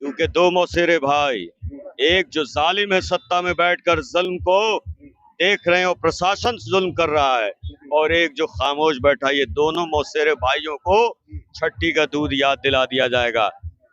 क्योंकि दो मौसेरे भाई, एक जो जालिम है सत्ता में बैठकर जुल्म को देख रहे हैं और प्रशासन जुल्म कर रहा है, और एक जो खामोश बैठा, ये दोनों मौसेरे भाइयों को छठी का दूध याद दिला दिया जाएगा।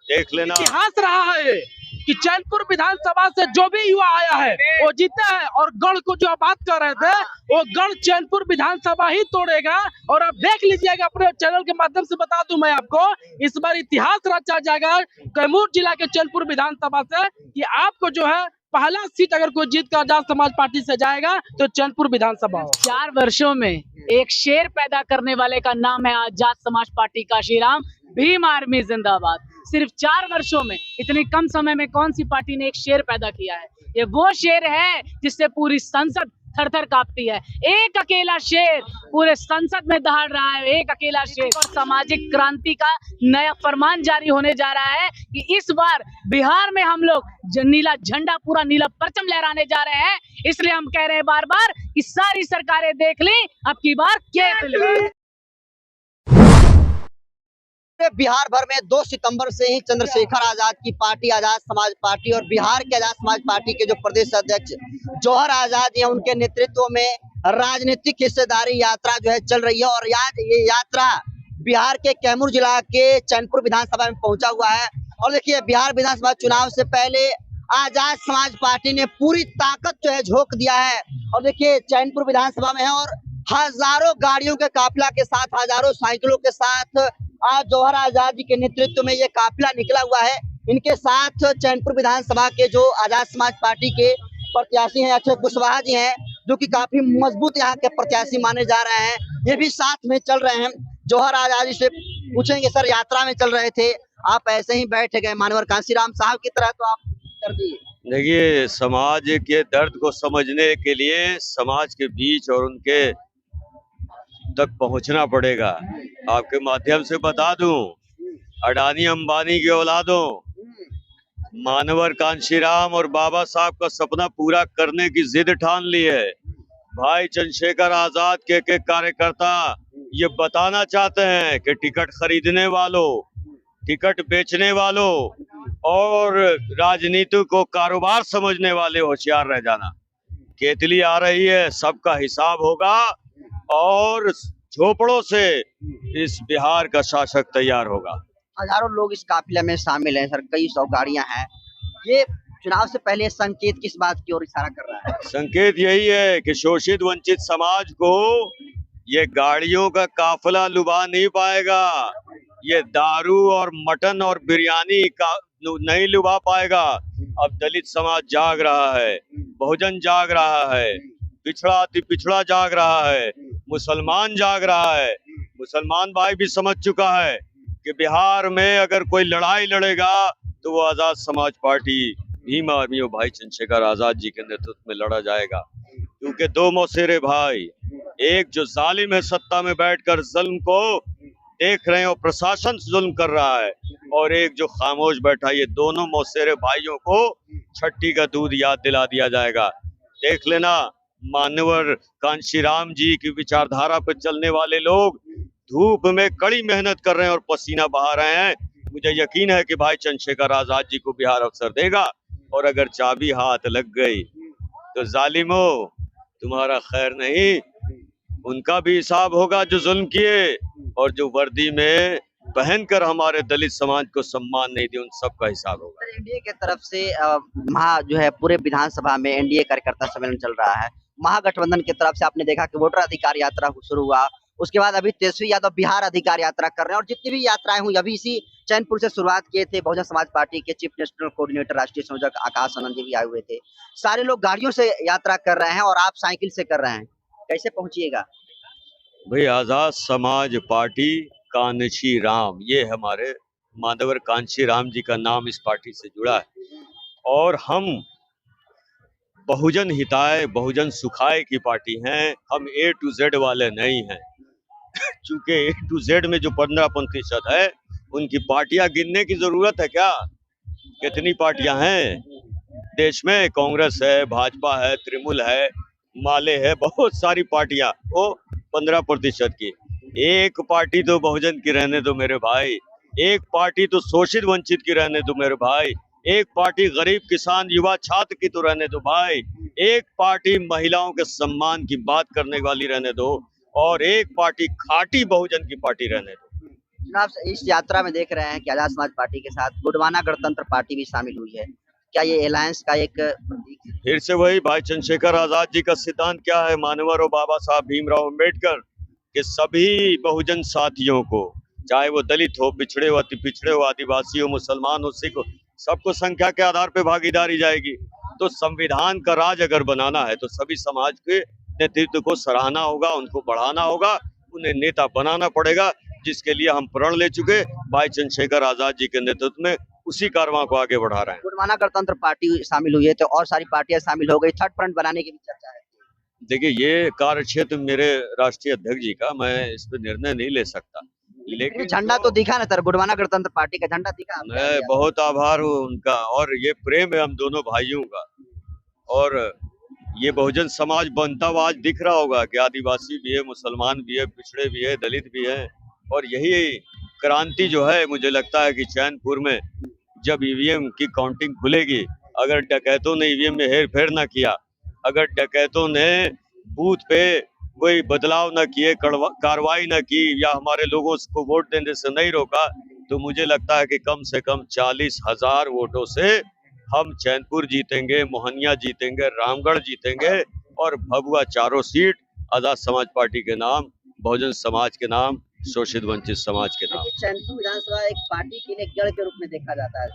देख लेना। इतिहास रहा है कि चैनपुर विधानसभा से जो भी युवा आया है वो जीता है, और गढ़ को जो आप बात कर रहे थे वो गढ़ चैनपुर विधानसभा ही तोड़ेगा। और आप देख लीजिएगा, अपने चैनल के माध्यम से बता दूं मैं आपको, इस बार इतिहास रचा जाएगा कैमूर जिला के चैनपुर विधानसभा से कि आपको जो है पहला सीट अगर कोई जीत कर आजाद समाज पार्टी से जाएगा तो चैनपुर विधानसभा हो। 4 वर्षों में एक शेर पैदा करने वाले का नाम है आजाद समाज पार्टी का श्रीराम। भीम आर्मी जिंदाबाद। सिर्फ 4 वर्षों में, इतनी कम समय में कौन सी पार्टी ने एक शेर पैदा किया है? ये वो शेर है जिससे पूरी संसद थर थर कांपती है। एक अकेला शेर पूरे संसद में दहाड़ रहा है, एक अकेला शेर। और सामाजिक क्रांति का नया फरमान जारी होने जा रहा है कि इस बार बिहार में हम लोग नीला झंडा, पूरा नीला परचम लहराने जा रहे हैं। इसलिए हम कह रहे हैं बार बार कि सारी सरकारें देख ली, अब की बार केवल बिहार भर में 2 सितंबर से ही चंद्रशेखर आजाद की पार्टी आजाद समाज पार्टी और बिहार के आजाद समाज पार्टी के जो प्रदेश अध्यक्ष जौहर आजाद हैं, उनके नेतृत्व में राजनीतिक हिस्सेदारी यात्रा जो है चल रही है। और आज ये यात्रा बिहार के कैमूर जिला के चैनपुर विधानसभा में पहुंचा हुआ है। और देखिए, बिहार विधानसभा चुनाव से पहले आजाद समाज पार्टी ने पूरी ताकत जो है झोंक दिया है। और देखिए, चैनपुर विधानसभा में है और हजारों गाड़ियों के काफिला के साथ, हजारों साइकिलों के साथ आज जौहर आजाद जी के नेतृत्व में ये काफिला निकला हुआ है। इनके साथ चैनपुर विधानसभा के जो आजाद समाज पार्टी के प्रत्याशी हैं अक्षय कुशवाहा जी हैं, जो कि काफी मजबूत यहाँ के प्रत्याशी माने जा रहे हैं, ये भी साथ में चल रहे हैं। जौहर आजाद जी से पूछेंगे, सर यात्रा में चल रहे थे, आप ऐसे ही बैठ गए मानवर कांशीराम साहब की तरह, तो आप कर दिए। देखिए, समाज के दर्द को समझने के लिए समाज के बीच और उनके तक पहुंचना पड़ेगा। आपके माध्यम से बता दूं, अडानी अंबानी के औलादों, मानवर कांशीराम और बाबा साहब का सपना पूरा करने की जिद ठान ली है। भाई चंद्रशेखर आजाद के कार्यकर्ता ये बताना चाहते हैं कि टिकट खरीदने वालों, टिकट बेचने वालों और राजनीति को कारोबार समझने वाले होशियार रह जाना। केतली आ रही है, सबका हिसाब होगा और झोपड़ों से इस बिहार का शासक तैयार होगा। हजारों लोग इस काफिले में शामिल हैं सर, कई 100 गाड़ियां हैं। ये चुनाव से पहले संकेत किस बात की ओर इशारा कर रहा है? संकेत यही है कि शोषित वंचित समाज को ये गाड़ियों का काफिला लुभा नहीं पाएगा, ये दारू और मटन और बिरयानी का नहीं लुभा पाएगा। अब दलित समाज जाग रहा है, बहुजन जाग रहा है, पिछड़ा अति पिछड़ा जाग रहा है, मुसलमान जाग रहा है। मुसलमान भाई भी समझ चुका है कि बिहार में अगर कोई लड़ाई लड़ेगा तो वो आजाद समाज पार्टी भीम आर्मी और भाई चंद्रशेखर आजाद जी के नेतृत्व में लड़ा जाएगा। क्योंकि दो मौसेरे भाई, एक जो जालिम है सत्ता में बैठकर जुल्म को देख रहे हैं और प्रशासन जुल्म कर रहा है, और एक जो खामोश बैठा, ये दोनों मौसेरे भाइयों को छठी का दूध याद दिला दिया जाएगा। देख लेना, मानवर कांशीराम जी की विचारधारा पर चलने वाले लोग धूप में कड़ी मेहनत कर रहे हैं और पसीना बहा रहे हैं। मुझे यकीन है कि भाई चंद्रशेखर आजाद जी को बिहार अवसर देगा, और अगर चाबी हाथ लग गई तो जालिमो तुम्हारा खैर नहीं, उनका भी हिसाब होगा जो जुल्म किए, और जो वर्दी में पहनकर हमारे दलित समाज को सम्मान नहीं दिए, उन सब का हिसाब होगा। एनडीए की तरफ से जो है पूरे विधानसभा में एनडीए कार्यकर्ता सम्मेलन चल रहा है। महागठबंधन की तरफ से आपने देखा कि वोटर अधिकार यात्रा शुरू हुआ, उसके बाद अभी तेजस्वी यादव बिहार अधिकार यात्रा कर रहे हैं, और जितनी भी यात्राएं हुई अभी इसी चैनपुर से शुरुआत किए थे। बहुजन समाज पार्टी के चीफ नेशनल कोऑर्डिनेटर राष्ट्रीय संयोजक आकाश आनंद जी भी आए हुए थे। सारे लोग गाड़ियों से यात्रा कर रहे हैं और आप साइकिल से कर रहे हैं, कैसे पहुंचिएगा? भाई, आजाद समाज पार्टी कांशीराम, ये हमारे मानवर कांशीराम जी का नाम इस पार्टी से जुड़ा है, और हम बहुजन हिताय बहुजन सुखाय की पार्टी हैं। हम A to Z वाले नहीं हैं। चूंकि A to Z में जो 15% है, उनकी पार्टियां गिनने की जरूरत है क्या? कितनी पार्टियां हैं देश में? कांग्रेस है, भाजपा है, तृणमूल है, माले है, बहुत सारी पार्टियां, वो 15% की। एक पार्टी तो बहुजन की रहने दो मेरे भाई। एक पार्टी तो शोषित वंचित की रहने दो मेरे भाई, एक पार्टी गरीब किसान युवा छात्र की तो रहने दो भाई, एक पार्टी महिलाओं के सम्मान की बात करने वाली रहने दो, और एक पार्टी खाटी बहुजन की पार्टी रहने दो। जनाब, इस यात्रा में देख रहे हैं कि आजाद समाज पार्टी के साथ गोंडवाना गणतंत्र पार्टी भी शामिल हुई है। क्या ये अलायंस का एक प्रतीक है? फिर से वही भाई चंद्रशेखर आजाद जी का सिद्धांत क्या है, मानवर और बाबा साहब भीमराव अम्बेडकर के सभी बहुजन साथियों को, चाहे वो दलित हो, पिछड़े हो, आदिवासी हो, मुसलमान हो, सिख हो, सबको संख्या के आधार पे भागीदारी जाएगी। तो संविधान का राज अगर बनाना है तो सभी समाज के नेतृत्व को सराहना होगा, उनको बढ़ाना होगा, उन्हें नेता बनाना पड़ेगा, जिसके लिए हम प्रण ले चुके भाई चंद्रशेखर आजाद जी के नेतृत्व में उसी कारवां को आगे बढ़ा रहे हैं। गोंडवाना गणतंत्र पार्टी शामिल हुई है तो और सारी पार्टियां शामिल हो गई, थर्ड फ्रंट बनाने की भी चर्चा है। देखिए, ये कार्य क्षेत्र मेरे राष्ट्रीय अध्यक्ष जी का, मैं इस पर निर्णय नहीं ले सकता, लेकिन झंडा तो दिखा ना सर, गोंडवाना गणतंत्र पार्टी का झंडा दिखा। मैं बहुत आभार हूँ उनका, और ये प्रेम है हम दोनों भाइयों का। और ये बहुजन समाज बनता हुआ आज दिख रहा होगा कि आदिवासी भी है, मुसलमान भी है, पिछड़े भी है, दलित भी है। और यही क्रांति जो है, मुझे लगता है कि चैनपुर में जब ईवीएम की काउंटिंग खुलेगी, अगर डकैतों ने ईवीएम में हेर फेर न किया, अगर डकैतों ने बूथ पे कोई बदलाव न किए, कार्रवाई न की, या हमारे लोगों को वोट देने से नहीं रोका, तो मुझे लगता है कि कम से कम 40,000 वोटों से हम चैनपुर जीतेंगे, मोहनिया जीतेंगे, रामगढ़ जीतेंगे, और भभुआ चारों सीट आजाद समाज पार्टी के नाम, बहुजन समाज के नाम, शोषित वंचित समाज के नाम। चैनपुर विधानसभा एक पार्टी के लिए गढ़ के रूप में देखा जाता है।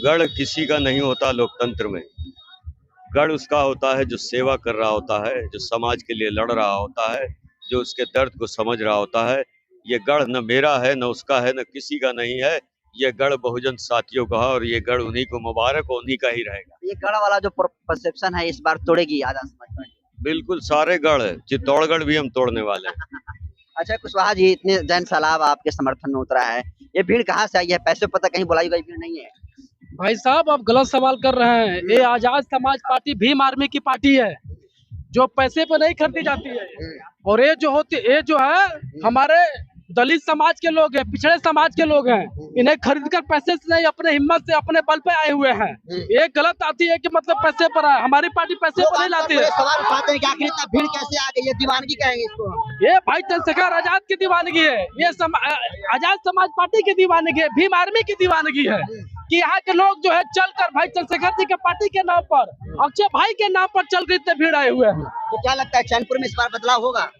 गढ़ किसी का नहीं होता लोकतंत्र में। गढ़ उसका होता है जो सेवा कर रहा होता है, जो समाज के लिए लड़ रहा होता है, जो उसके दर्द को समझ रहा होता है। ये गढ़ न मेरा है, न उसका है, न किसी का नहीं है। ये गढ़ बहुजन साथियों का है, और ये गढ़ उन्हीं को मुबारक हो, उन्हीं का ही रहेगा। ये गढ़ वाला जो परसेप्शन है इस बार तोड़ेगी आजाद समाज पार्टी। बिल्कुल, सारे गढ़ है, चित्तौड़गढ़ भी हम तोड़ने वाले हैं। अच्छा कुशवाहा जी, इतने जन सैलाब आपके समर्थन में उतरा है, ये भीड़ कहाँ से आई है? पैसे पता कहीं बुलाई गई भीड़ नहीं है। भाई साहब, आप गलत सवाल कर रहे हैं। ये आजाद समाज पार्टी भीम आर्मी की पार्टी है, जो पैसे पर नहीं खरीदी जाती है। और ये जो है हमारे दलित समाज के लोग हैं, पिछड़े समाज के लोग हैं, इन्हें खरीद कर पैसे से नहीं, अपने हिम्मत से, अपने बल पे आए हुए हैं। ये गलत आती है कि मतलब पैसे पर आए, हमारी पार्टी पैसे पर नहीं लाती है। सवाल उठाते हैं कि आखिर इतना भीड़ कैसे आ गई? ये दीवानगी कहेंगे इसको। ये भाई चंद्रशेखर आजाद की दीवानगी है, ये आजाद समाज पार्टी की दीवानगी है, भीम आर्मी की दीवानगी है कि यहाँ के लोग जो है चलकर भाई चंद्रशेखर जी के पार्टी के नाम पर, अक्षय भाई के नाम पर चल इतने भीड़ आए हुए हैं। तो क्या लगता है चैनपुर में इस बार बदलाव होगा?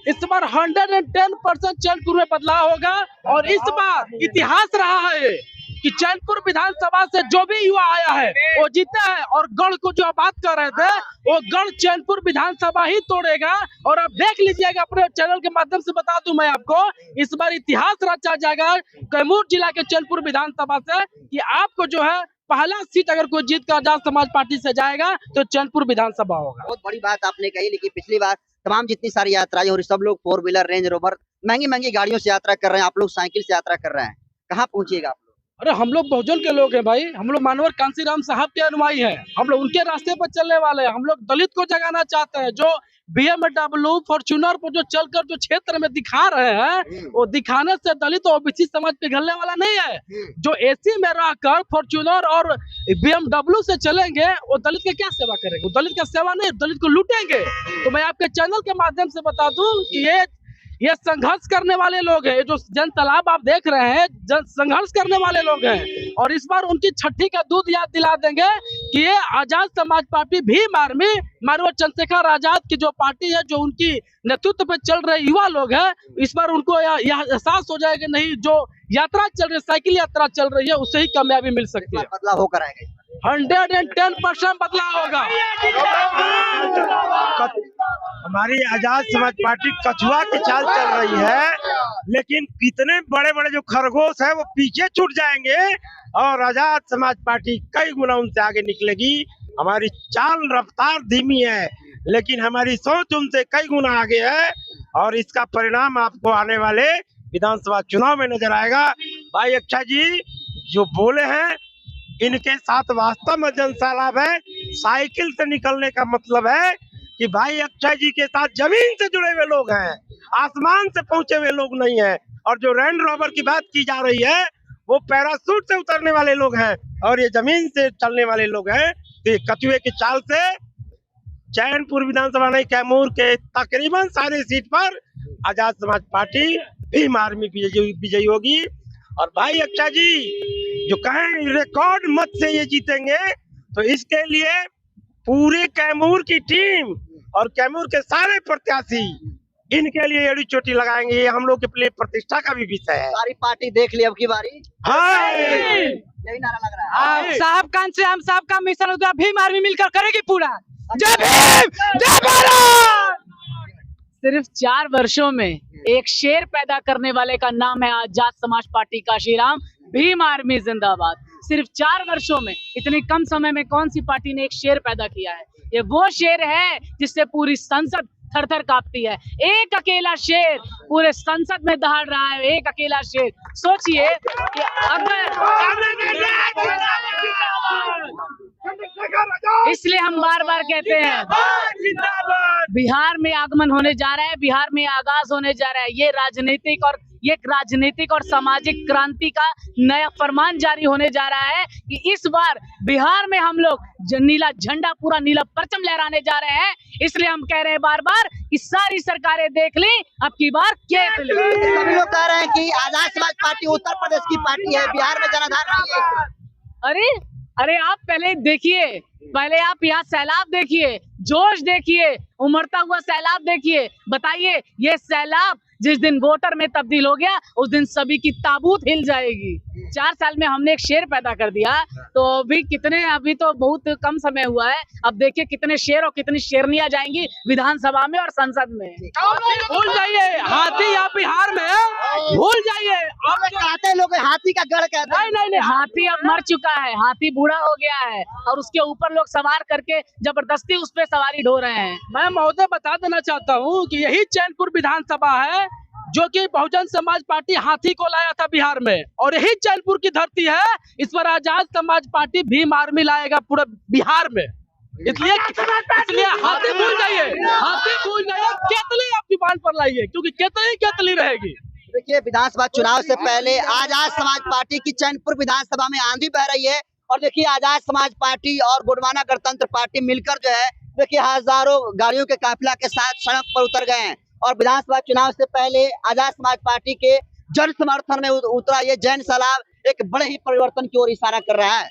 इस बार 110% चैनपुर में बदलाव होगा। और इस बार इतिहास रहा है कि चैनपुर विधानसभा से जो भी युवा आया है वो जीता है। और गढ़ को जो आप बात कर रहे थे, वो गढ़ चैनपुर विधानसभा ही तोड़ेगा। और आप देख लीजिएगा, अपने चैनल के माध्यम से बता दूं मैं आपको, इस बार इतिहास रचा जाएगा कैमूर जिला के चैनपुर विधानसभा से कि आपको जो है पहला सीट अगर कोई जीत कर आजाद समाज पार्टी से जाएगा तो चैनपुर विधानसभा होगा। बहुत बड़ी बात आपने कही, लेकिन पिछली बार तमाम जितनी सारी यात्राएं हो रही, सब लोग 4 व्हीलर, रेंज रोवर, महंगी महंगी गाड़ियों से यात्रा कर रहे हैं, आप लोग साइकिल से यात्रा कर रहे हैं, कहाँ पहुंचिएगा आप लोग? अरे हम लोग बहुजन के लोग हैं भाई, हम लोग मानवर कांसीराम साहब के अनुयायी हैं, हम लोग उनके रास्ते पर चलने वाले हैं। हम लोग दलित को जगाना चाहते हैं। जो BMW फॉर्च्यूनर पर जो चलकर जो क्षेत्र में दिखा रहे हैं, वो दिखाने से दलित और ओबीसी समाज पिघलने वाला नहीं है। जो AC में रहकर फॉर्च्यूनर और BMW से चलेंगे, वो दलित की क्या सेवा करेंगे? वो दलित का सेवा नहीं, दलित को लूटेंगे। तो मैं आपके चैनल के माध्यम से बता दूं कि ये संघर्ष करने वाले लोग हैं। जो जन तालाब आप देख रहे हैं, संघर्ष करने वाले लोग हैं। और इस बार उनकी छठी का दूध याद दिला देंगे कि ये आजाद समाज पार्टी भीम आर्मी, मानव चंद्रशेखर आजाद की जो पार्टी है, जो उनकी नेतृत्व पे चल रहे युवा लोग हैं, इस बार उनको यह एहसास हो जाएगा, नहीं जो यात्रा चल रही है, साइकिल यात्रा चल रही है, उससे ही कामयाबी मिल सकती है। बदलाव होकर आएगा, 110% बदलाव होगा। हमारी आजाद समाज पार्टी कछुआ की चाल चल रही है, लेकिन कितने बड़े बड़े जो खरगोश है वो पीछे छूट जाएंगे, और आजाद समाज पार्टी कई गुना उनसे आगे निकलेगी। हमारी चाल रफ्तार धीमी है, लेकिन हमारी सोच उनसे कई गुना आगे है, और इसका परिणाम आपको आने वाले विधानसभा चुनाव में नजर आएगा। भाई अक्षय जी जो बोले हैं, इनके साथ वास्तव में जन सैलाब है। साइकिल से निकलने का मतलब है कि भाई अक्षय जी के साथ जमीन से जुड़े हुए लोग हैं, आसमान से पहुंचे हुए लोग नहीं हैं। और जो रैंड रोवर की बात की जा रही है वो पैराशूट से उतरने वाले लोग हैं और ये जमीन से चलने वाले लोग हैं। तो ये कछुए की चाल से चैनपुर विधानसभा नहीं, कैमूर के तकरीबन सारे सीट पर आजाद समाज पार्टी भीम आर्मी विजयी होगी। और भाई अक्षा जी जो कहें रिकॉर्ड मत से ये जीतेंगे, तो इसके लिए पूरे कैमूर की टीम और कैमूर के सारे प्रत्याशी इनके लिए एड़ी चोटी लगाएंगे। ये हम लोग के लिए प्रतिष्ठा का भी विषय है। सारी पार्टी देख ली अब की बारी, हाँ यही नारा लग रहा है। साहब कान से हम साहब का मिशन होगा, भीम आर्मी मिलकर करेगी पूरा। जय भीम, जय भारत। सिर्फ 4 वर्षों में एक शेर पैदा करने वाले का नाम है आजाद समाज पार्टी का श्रीराम। भीम आर्मी जिंदाबाद। सिर्फ 4 वर्षों में इतनी कम समय में कौन सी पार्टी ने एक शेर पैदा किया है? ये वो शेर है जिससे पूरी संसद थर-थर कांपती है। एक अकेला शेर पूरे संसद में दहाड़ रहा है, एक अकेला शेर। सोचिए कि अगर, इसलिए हम बार बार कहते हैं बिहार में आगमन होने जा रहा है, बिहार में आगाज होने जा रहा है। ये राजनीतिक और सामाजिक क्रांति का नया फरमान जारी होने जा रहा है कि इस बार बिहार में हम लोग नीला झंडा, पूरा नीला परचम लहराने जा रहे हैं। इसलिए हम कह रहे हैं बार बार कि सारी सरकारें देख ली, अब की बार सभी लोग कह रहे हैं कि आजाद समाज पार्टी उत्तर प्रदेश की पार्टी है, बिहार में जनाधार नहीं है। अरे आप पहले देखिए, पहले आप यहाँ सैलाब देखिए, जोश देखिए, उमड़ता हुआ सैलाब देखिए। बताइए ये सैलाब जिस दिन वोटर में तब्दील हो गया उस दिन सभी की ताबूत हिल जाएगी। 4 साल में हमने एक शेर पैदा कर दिया, तो अभी तो बहुत कम समय हुआ है। अब देखिए कितने शेर और कितनी शेरनियां जाएंगी विधानसभा में और संसद में। भूल जाइए हाथी यहाँ बिहार में, भूल जाइए। अब कहते लोग हाथी का गढ़ कहते हैं। नहीं, हाथी अब मर चुका है, हाथी बूढ़ा हो गया है और उसके ऊपर लोग सवार करके जबरदस्ती उस पर सवारी ढो रहे हैं। मैं महोदय बता देना चाहता हूँ कि यही चैनपुर विधानसभा है जो कि बहुजन समाज पार्टी हाथी को लाया था बिहार में, और यही चैनपुर की धरती है इस पर आजाद समाज पार्टी भीम आर्मी लाएगा पूरे बिहार में। इसलिए हाथी भूल जाइए, केतली आप जुबान पर लाइए, क्योंकि केतली रहेगी। देखिए विधानसभा चुनाव से पहले आजाद समाज पार्टी की चैनपुर विधानसभा में आंधी बह रही है। और देखिए आजाद समाज पार्टी और गोंडवाना गणतंत्र पार्टी मिलकर जो है देखिए हजारों गाड़ियों के काफिला के साथ सड़क पर उतर गए हैं। और विधानसभा चुनाव से पहले आजाद समाज पार्टी के जन समर्थन में उतरा ये जैन सैलाब एक बड़े ही परिवर्तन की ओर इशारा कर रहा है।